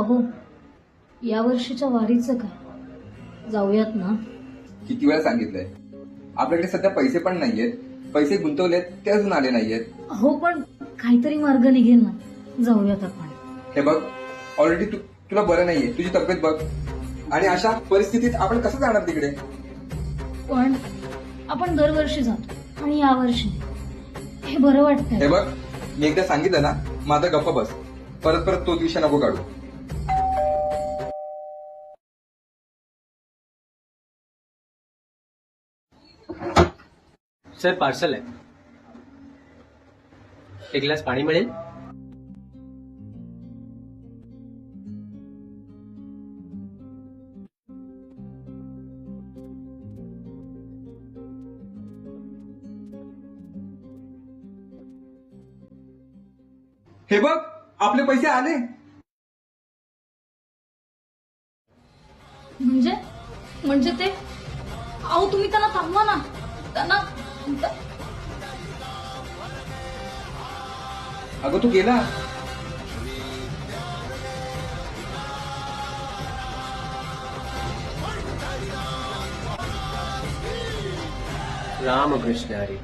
अहो, या वर्षीच्या वारीचं काय? जाऊयात ना? किती वेळा सांगितलंय, आपल्याकडे सध्या पैसे पण नाहीयेत. पैसे गुंतवलेत ते अजून आले नाहीयेत. हो, पण काहीतरी मार्ग निघेल ना. जाऊयात आपण. हे बघ, ऑलरेडी तुला बरं नाहीये, तुझी तब्येत बघ. आणि अशा परिस्थितीत आपण कसं जाणार तिकडे? पण आपण दरवर्षी जातो आणि यावर्षी हे बरं वाटतंय. हे बघ, मी एकदा सांगितलं ना, माझा गप्प बस. परत परत तो विषय नको काढू. सर, पार्सल आहे. एक ग्लास पाणी मिळेल? हे बघ, आपले पैसे आले. म्हणजे ते, अहो तुम्ही त्यांना थांबवा ना. त्यांना अगं तू गेला. रामकृष्ण हरी.